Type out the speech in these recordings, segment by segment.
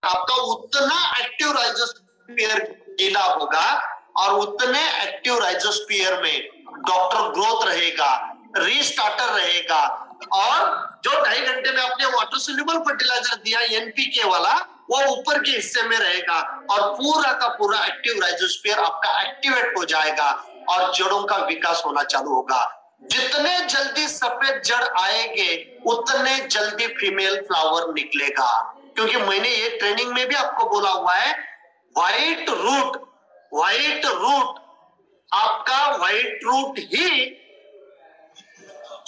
आपका उतना active rhizosphere गीला होगा और उतने एक्टिव राइजोस्फीयर में डॉक्टर ग्रोथ रहेगा, रीस्टार्टर रहेगा, और जो 2.5 घंटे में आपने वाटर सोल्यूबल फर्टिलाइजर दिया एनपीके वाला, वो ऊपर के हिस्से में रहेगा और पूरा का पूरा एक्टिव राइजोस्फीयर आपका एक्टिवेट हो जाएगा और जड़ों का विकास होना चालू होगा। जितने जल्दी सफेद जड़ आएंगे उतने जल्दी फीमेल फ्लावर निकलेगा, क्योंकि मैंने ये ट्रेनिंग में भी आपको बोला हुआ है, व्हाइट रूट आपका व्हाइट रूट ही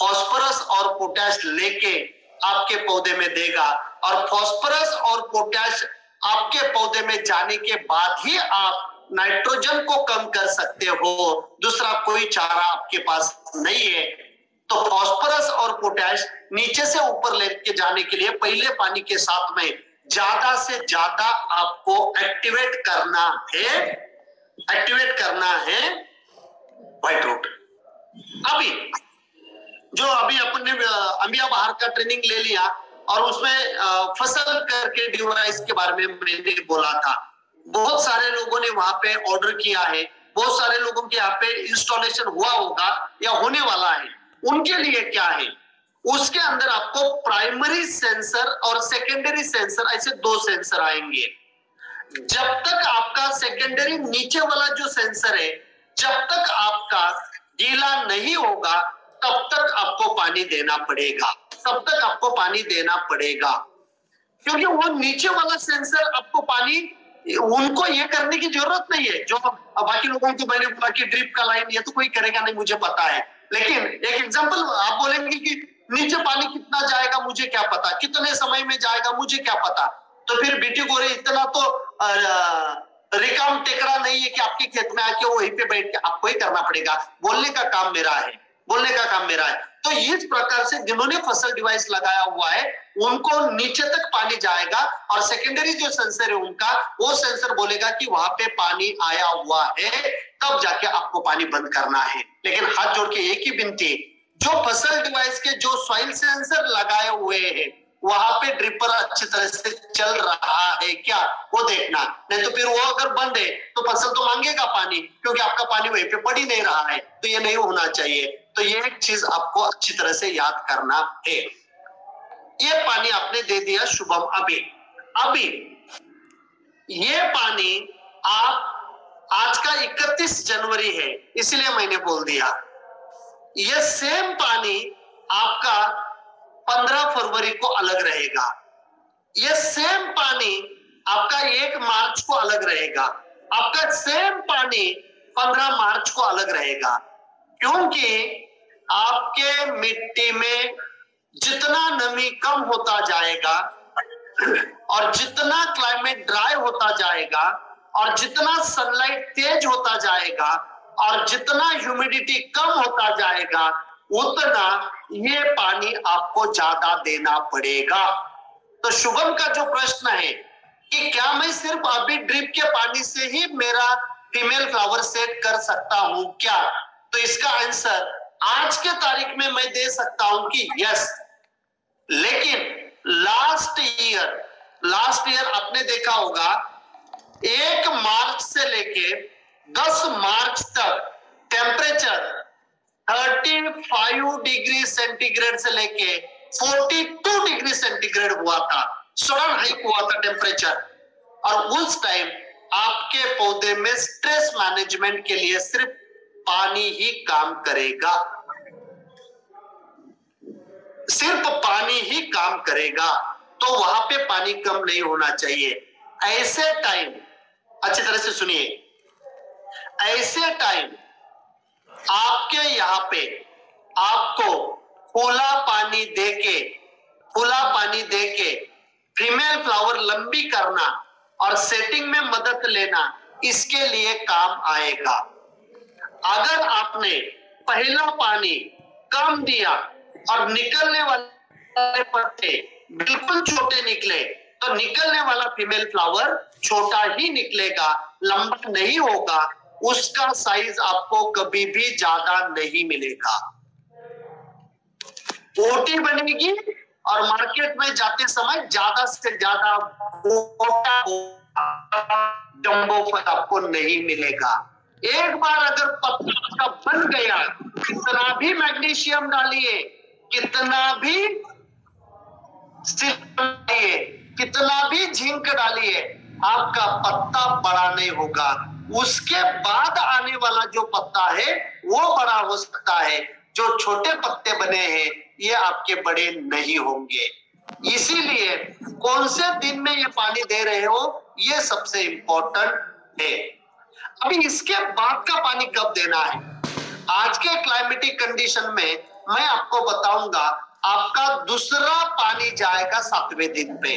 फास्फोरस और पोटैश लेके आपके पौधे में देगा, और फास्फोरस और पोटैश आपके पौधे में जाने के बाद ही आप नाइट्रोजन को कम कर सकते हो। दूसरा कोई चारा आपके पास नहीं है। तो फास्फोरस और पोटैश नीचे से ऊपर लेके जाने के लिए पहले पानी के साथ में ज्यादा से ज्यादा आपको एक्टिवेट करना है व्हाइट रूट। अभी अपने अमिया बहार का ट्रेनिंग ले लिया और उसमें फसल करके डिवाइस के बारे में मैंने बोला था। बहुत सारे लोगों ने वहां पे ऑर्डर किया है, बहुत सारे लोगों के यहाँ पे इंस्टॉलेशन हुआ होगा या होने वाला है। उनके लिए क्या है, उसके अंदर आपको प्राइमरी सेंसर और सेकेंडरी सेंसर, ऐसे 2 सेंसर आएंगे। जब तक आपका सेकेंडरी नीचे वाला जो सेंसर है, जब तक आपका गीला नहीं होगा तब तक आपको पानी देना पड़ेगा, क्योंकि वो नीचे वाला सेंसर आपको पानी, उनको ये करने की जरूरत नहीं है। जो बाकी लोगों को मैंने बाकी ड्रिप का लाइन ये तो कोई करेगा नहीं, मुझे पता है। लेकिन एक एग्जांपल आप बोलेंगे कि नीचे पानी कितना जाएगा मुझे क्या पता, कितने समय में जाएगा मुझे क्या पता, तो फिर बेटी गोरे इतना तो रिकाम टेकरा नहीं है कि आपके खेत में आके वहीं पे बैठ के आपको ही करना पड़ेगा। बोलने का काम मेरा है। तो इस प्रकार से जिन्होंने फसल डिवाइस लगाया हुआ है उनको नीचे तक पानी जाएगा, और सेकेंडरी जो सेंसर है उनका, वो सेंसर बोलेगा कि वहां पे पानी आया हुआ है, तब जाके आपको पानी बंद करना है। लेकिन हाथ जोड़ के एक ही विनती, जो फसल डिवाइस के जो सॉइल सेंसर लगाए हुए हैं वहां पे ड्रिपर अच्छी तरह से चल रहा है क्या, वो देखना। नहीं तो फिर वो अगर बंद है तो फसल तो मांगेगा पानी, क्योंकि आपका पानी वहीं पे पड़ ही नहीं रहा है। तो ये नहीं होना चाहिए। तो ये एक चीज आपको अच्छी तरह से याद करना है। ये पानी आपने दे दिया शुभम, अभी ये पानी आप, आज का 31 जनवरी है इसलिए मैंने बोल दिया, ये सेम पानी आपका 15 फरवरी को अलग रहेगा, ये सेम पानी आपका 1 मार्च को अलग रहेगा, आपका सेम पानी 15 मार्च को अलग रहेगा। क्योंकि आपके मिट्टी में जितना नमी कम होता जाएगा और जितना क्लाइमेट ड्राई होता जाएगा और जितना सनलाइट तेज होता जाएगा और जितना ह्यूमिडिटी कम होता जाएगा, उतना ये पानी आपको ज्यादा देना पड़ेगा। तो शुभम का जो प्रश्न है कि क्या मैं सिर्फ अभी ड्रिप के पानी से ही मेरा फीमेल फ्लावर सेट कर सकता हूं क्या, तो इसका आंसर आज के तारीख में मैं दे सकता हूं कि यस। लेकिन लास्ट ईयर आपने देखा होगा 1 मार्च से लेके 10 मार्च तक टेम्परेचर 35 डिग्री सेंटीग्रेड से लेके 42 डिग्री सेंटीग्रेड हुआ था, सडन हाइक हुआ था टेम्परेचर। और उस टाइम आपके पौधे में स्ट्रेस मैनेजमेंट के लिए सिर्फ पानी ही काम करेगा, सिर्फ पानी ही काम करेगा। तो वहां पे पानी कम नहीं होना चाहिए। ऐसे टाइम, अच्छी तरह से सुनिए, ऐसे टाइम आपके यहां पे आपको फूला पानी देके फीमेल फ्लावर लंबी करना और सेटिंग में मदद लेना, इसके लिए काम आएगा। अगर आपने पहला पानी कम दिया और निकलने वाले पत्ते बिल्कुल छोटे निकले, तो निकलने वाला फीमेल फ्लावर छोटा ही निकलेगा, लंबा नहीं होगा, उसका साइज आपको कभी भी ज्यादा नहीं मिलेगा। ओटी बनेगी और मार्केट में जाते समय ज्यादा से ज्यादा डम्बो फल आपको नहीं मिलेगा। एक बार अगर पत्ता बन गया, कितना भी मैग्नीशियम डालिए, कितना भी डालिए, कितना भी जिंक डालिए, आपका पत्ता बड़ा नहीं होगा। उसके बाद आने वाला जो पत्ता है वो बड़ा हो सकता है, जो छोटे पत्ते बने हैं ये आपके बड़े नहीं होंगे। इसीलिए कौन से दिन में ये पानी दे रहे हो ये सबसे इंपॉर्टेंट है। अभी इसके बाद का पानी कब देना है, आज के क्लाइमेटिक कंडीशन में मैं आपको बताऊंगा। आपका दूसरा पानी जाएगा 7वें दिन पे,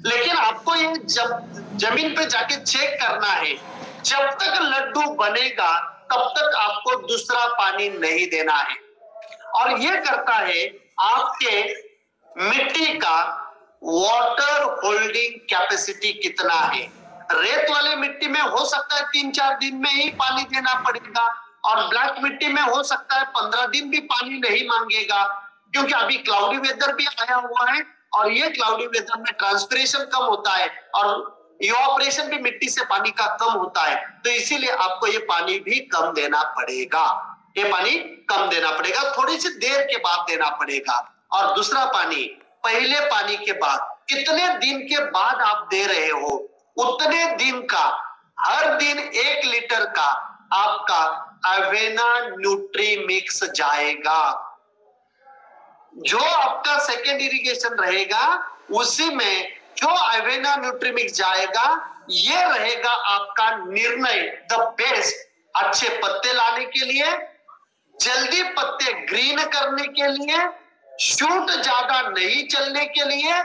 लेकिन आपको ये जब जमीन पे जाके चेक करना है, जब तक लड्डू बनेगा तब तक आपको दूसरा पानी नहीं देना है। और ये करता है आपके मिट्टी का वाटर होल्डिंग कैपेसिटी कितना है। रेत वाले मिट्टी में हो सकता है 3-4 दिन में ही पानी देना पड़ेगा, और ब्लैक मिट्टी में हो सकता है 15 दिन भी पानी नहीं मांगेगा, क्योंकि अभी क्लाउडी वेदर भी आया हुआ है और ये क्लाउडी वेदर में ट्रांसपिरेशन कम होता है और इवापोरेशन भी मिट्टी से पानी का कम होता है। तो इसीलिए आपको ये पानी भी कम देना पड़ेगा, ये पानी कम देना पड़ेगा, थोड़ी सी देर के बाद देना पड़ेगा। और दूसरा पानी पहले पानी के बाद कितने दिन के बाद आप दे रहे हो, उतने दिन का हर दिन 1 लीटर का आपका अवेना न्यूट्री मिक्स जाएगा। जो आपका सेकेंड इरिगेशन रहेगा उसी में जो अवेना न्यूट्री मिक्स जाएगा, ये रहेगा आपका निर्णय द बेस्ट, अच्छे पत्ते लाने के लिए, जल्दी पत्ते ग्रीन करने के लिए, शूट ज्यादा नहीं चलने के लिए,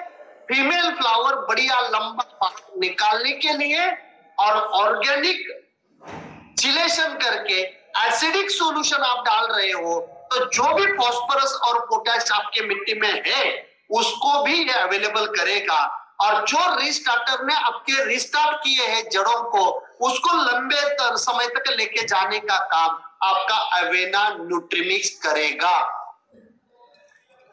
फीमेल फ्लावर बढ़िया लंबा निकालने के लिए, और ऑर्गेनिक चिलेशन करके एसिडिक सॉल्यूशन आप डाल रहे हो, तो जो भी फास्फोरस और पोटेश आपके मिट्टी में है उसको भी ये अवेलेबल करेगा। और जो रिस्टार्टर ने आपके रिस्टार्ट किए हैं जड़ों को, उसको लंबे समय तक लेके जाने का काम आपका अवेना न्यूट्रीमिक्स करेगा।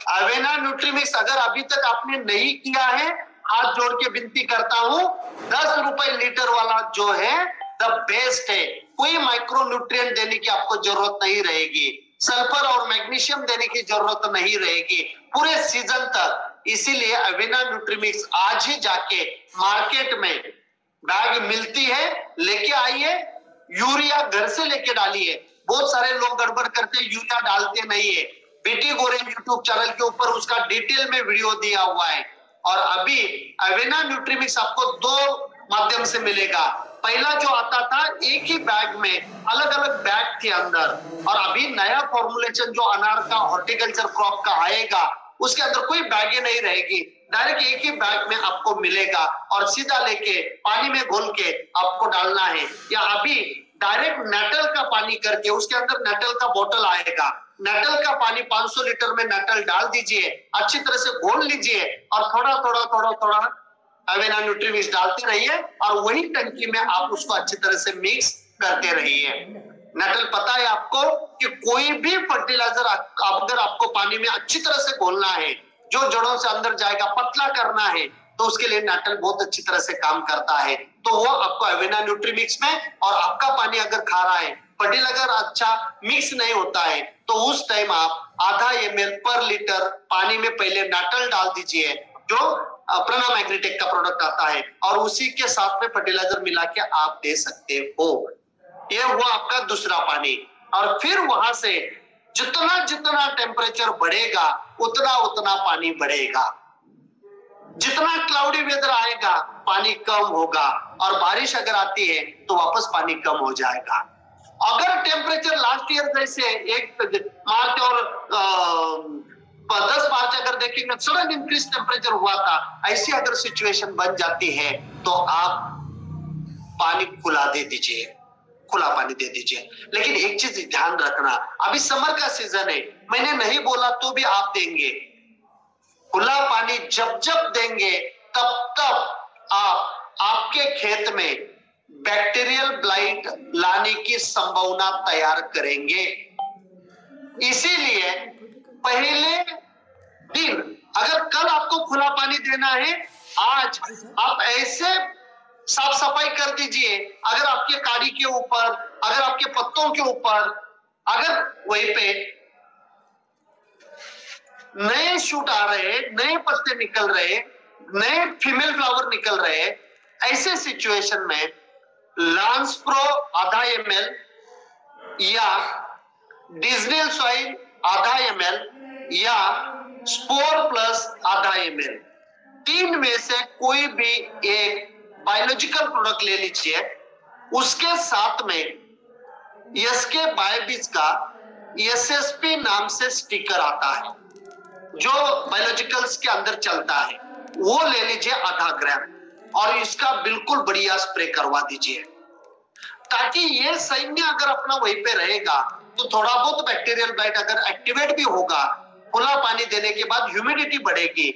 अवेना न्यूट्रीमिक्स अगर अभी तक आपने नहीं किया है, हाथ जोड़ के विनती करता हूं, 10 रुपए लीटर वाला जो है द बेस्ट है। कोई माइक्रो न्यूट्रिएंट देने की आपको जरूरत नहीं रहेगी, सल्फर और मैग्नीशियम देने की जरूरत नहीं रहेगी पूरे सीजन तक। इसीलिए अवेना न्यूट्रीमिक्स आज ही जाके मार्केट में बैग मिलती है, लेके आइए। यूरिया घर से लेके डालिए। बहुत सारे लोग गड़बड़ करते, यूरिया डालते नहीं है। बीटी गोरे यूट्यूब चैनल के ऊपर उसका डिटेल में वीडियो दिया हुआ है। और अभी अवेना न्यूट्रीमिक्स आपको 2 माध्यम से मिलेगा। पहला जो आता था एक ही बैग में अलग अलग बैग थे अंदर, और अभी नया फॉर्मुलेशन जो अनार का हॉर्टिकल्चर क्रॉप का आएगा उसके अंदर कोई बैगे नहीं रहेगी, डायरेक्ट एक ही बैग में आपको मिलेगा और सीधा लेके पानी में घोल के आपको डालना है। या अभी डायरेक्ट नेटल का पानी करके उसके अंदर नेटल का बोतल आएगा, नेटल का पानी 500 लीटर में नेटल डाल दीजिए, अच्छी तरह से घोल लीजिए और थोड़ा थोड़ा थोड़ा थोड़ा अवेना न्यूट्रीमिक्स डालते रहिए और वही टंकी में आप उसको अच्छी तरह से मिक्स करते रहिए। नेटल पता है आपको कि कोई भी फर्टिलाइजर अगर आपको पानी में अच्छी तरह से घोलना है, जो जड़ों से अंदर जाएगा, पतला करना है, तो उसके लिए नेटल बहुत अच्छी तरह से काम करता है। तो वो आपको अवेना न्यूट्रीमिक्स में, और आपका पानी अगर खा रहा है, फर्टिलाइजर अच्छा मिक्स नहीं होता है, तो उस टाइम आप आधा ml पर लीटर पानी में पहले नेटल डाल दीजिए, जो प्रणा मैग्नेटिक का प्रोडक्ट आता है, और उसी के साथ में फर्टिलाइजर मिला के आप दे सकते हो। ये हुआ आपका दूसरा पानी। और फिर वहां से जितना जितना टेम्परेचर बढ़ेगा उतना उतना पानी बढ़ेगा। जितना क्लाउडी वेदर आएगा पानी कम होगा, और बारिश अगर आती है तो वापस पानी कम हो जाएगा। अगर टेम्परेचर लास्ट ईयर जैसे 1 मार्च और 10 मार्च अगर देखेंगे सडन इंक्रीज टेम्परेचर हुआ था, ऐसी अगर सिचुएशन बन जाती है तो आप पानी खुला दे दीजिए, खुला पानी दे दीजिए। लेकिन एक चीज ध्यान रखना, अभी समर का सीजन है, मैंने नहीं बोला तो भी आप देंगे। खुला पानी जब जब देंगे तब तब आप आपके खेत में बैक्टीरियल ब्लाइट लाने की संभावना तैयार करेंगे। इसीलिए पहले 3, अगर कल आपको खुला पानी देना है, आज आप ऐसे साफ सफाई कर दीजिए, अगर आपके काड़ी के ऊपर, अगर आपके पत्तों के ऊपर, अगर वहीं पे नए शूट आ रहे, नए पत्ते निकल रहे, नए फीमेल फ्लावर निकल रहे, ऐसे सिचुएशन में लांस प्रो आधा ml या डिजनेल सॉइल आधा ml या स्पोर प्लस आधा ml, 3 में से कोई भी एक बायोलॉजिकल प्रोडक्ट ले लीजिए। उसके साथ में एसके बायोबिज का एसएसपी नाम से स्टिकर आता है जो बायोलॉजिकल्स के अंदर चलता है, वो ले लीजिए आधा ग्राम और इसका बिल्कुल बढ़िया स्प्रे करवा दीजिए, ताकि ये सैन्य अगर अपना वहीं पे रहेगा तो थोड़ा बहुत बैक्टीरियल ब्लाइट अगर एक्टिवेट भी होगा, खुला पानी देने के बाद ह्यूमिडिटी बढ़ेगी,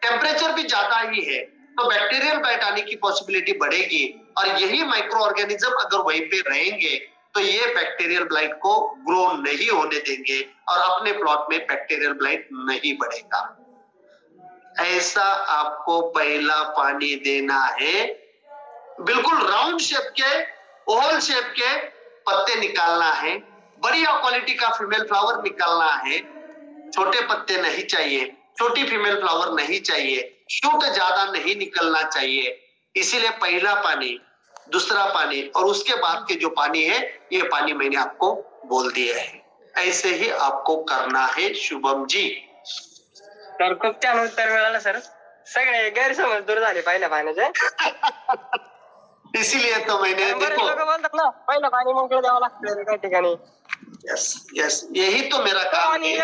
टेम्परेचर भी ज्यादा ही है, तो बैक्टीरियल ब्लाइट आने की पॉसिबिलिटी बढ़ेगी और यही माइक्रो ऑर्गेनिज्म अगर वहीं पे रहेंगे तो ये बैक्टीरियल ब्लाइट को ग्रो नहीं होने देंगे और अपने प्लॉट में बैक्टीरियल ब्लाइट नहीं बढ़ेगा। ऐसा आपको पहला पानी देना है। बिल्कुल राउंड शेप के, ओवल शेप के पत्ते निकालना है, बढ़िया क्वालिटी का फीमेल फ्लावर निकालना है, छोटे पत्ते नहीं चाहिए, छोटी फीमेल फ्लावर नहीं चाहिए, शूट ज्यादा नहीं निकलना चाहिए। इसीलिए पहला पानी, दूसरा पानी और उसके बाद के जो पानी है, ये पानी मैंने आपको बोल दिया है। ऐसे ही आपको करना है शुभम जी। तर खूप छान उत्तर मिळालं सर, सगळे गैरसमज दूर झाले पहिल्या पाण्याचे। इसीलिए तो मैंने बरेच लोक बोलतात ना पहिलं पाणी मोकळं द्यावं लागतं काही ठिकाणी। यस यस, यही तो मेरा काम है।